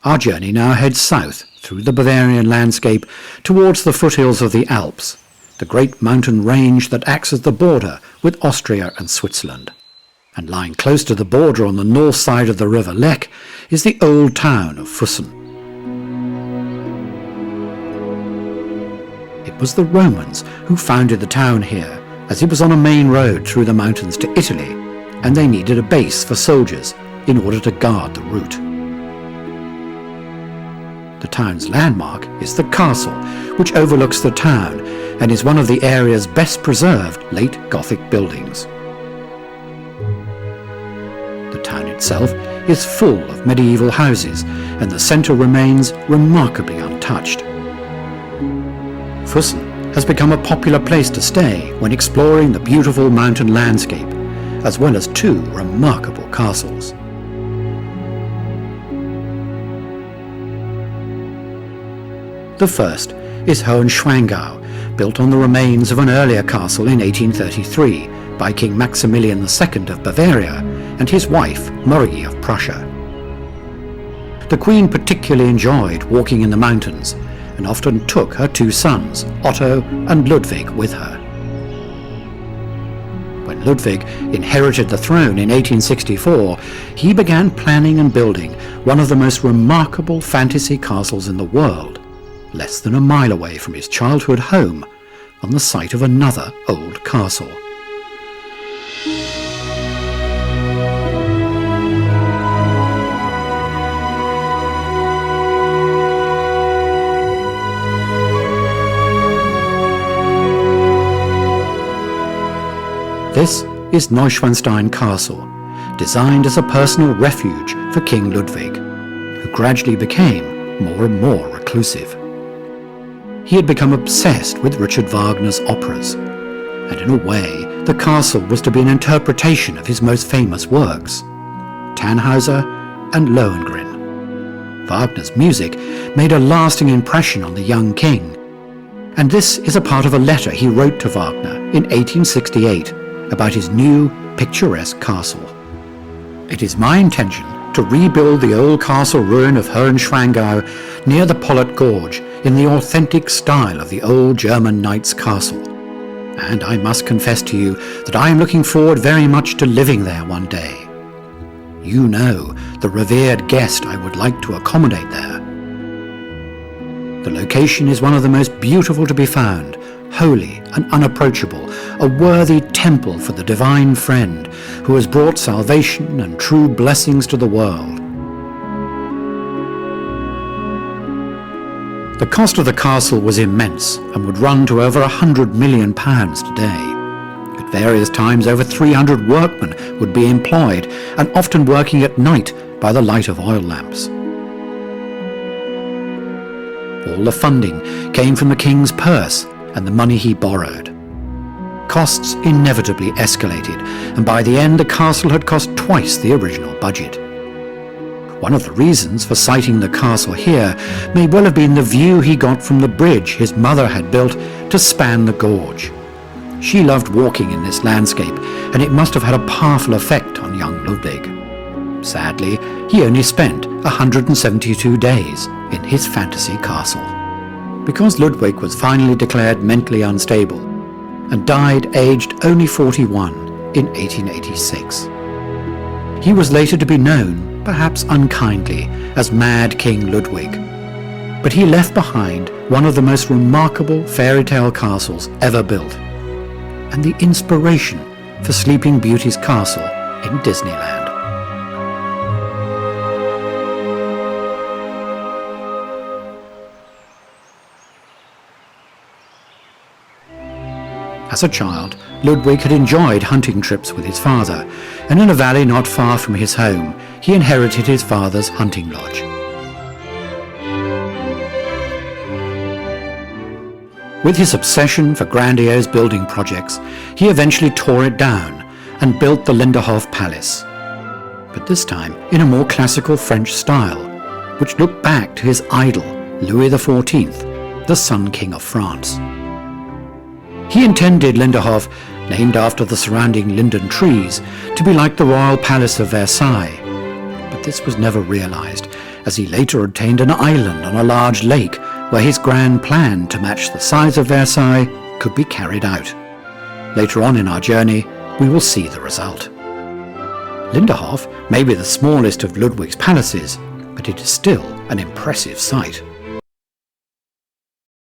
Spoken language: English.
Our journey now heads south through the Bavarian landscape towards the foothills of the Alps, the great mountain range that acts as the border with Austria and Switzerland. And lying close to the border on the north side of the river Lech is the old town of Füssen. It was the Romans who founded the town here, as it was on a main road through the mountains to Italy, and they needed a base for soldiers in order to guard the route. The town's landmark is the castle, which overlooks the town and is one of the area's best preserved late Gothic buildings. The town itself is full of medieval houses, and the centre remains remarkably untouched. Füssen has become a popular place to stay when exploring the beautiful mountain landscape, as well as two remarkable castles. The first is Hohenschwangau, built on the remains of an earlier castle in 1833 by King Maximilian II of Bavaria and his wife Marie of Prussia. The Queen particularly enjoyed walking in the mountains and often took her two sons, Otto and Ludwig, with her. When Ludwig inherited the throne in 1864, he began planning and building one of the most remarkable fantasy castles in the world, less than a mile away from his childhood home, on the site of another old castle. This is Neuschwanstein Castle, designed as a personal refuge for King Ludwig, who gradually became more and more reclusive. He had become obsessed with Richard Wagner's operas, and in a way the castle was to be an interpretation of his most famous works, Tannhäuser and Lohengrin. Wagner's music made a lasting impression on the young king, and this is a part of a letter he wrote to Wagner in 1868 about his new picturesque castle. It is my intention to rebuild the old castle ruin of Hohenschwangau near the Pollet Gorge in the authentic style of the old German knight's castle. And I must confess to you that I am looking forward very much to living there one day. You know the revered guest I would like to accommodate there. The location is one of the most beautiful to be found, holy and unapproachable, a worthy temple for the divine friend who has brought salvation and true blessings to the world. The cost of the castle was immense and would run to over £100 million today. At various times over 300 workmen would be employed, and often working at night by the light of oil lamps. All the funding came from the king's purse and the money he borrowed. Costs inevitably escalated, and by the end the castle had cost twice the original budget. One of the reasons for siting the castle here may well have been the view he got from the bridge his mother had built to span the gorge. She loved walking in this landscape, and it must have had a powerful effect on young Ludwig. Sadly, he only spent 172 days in his fantasy castle, because Ludwig was finally declared mentally unstable and died aged only 41 in 1886. He was later to be known, perhaps unkindly, as Mad King Ludwig, but he left behind one of the most remarkable fairy tale castles ever built, and the inspiration for Sleeping Beauty's castle in Disneyland. As a child, Ludwig had enjoyed hunting trips with his father, and in a valley not far from his home, he inherited his father's hunting lodge. With his obsession for grandiose building projects, he eventually tore it down and built the Linderhof Palace, but this time in a more classical French style, which looked back to his idol, Louis XIV, the Sun King of France. He intended Linderhof, named after the surrounding linden trees, to be like the royal palace of Versailles, but this was never realized, as he later obtained an island on a large lake where his grand plan to match the size of Versailles could be carried out. Later on in our journey, we will see the result. Linderhof may be the smallest of Ludwig's palaces, but it is still an impressive sight.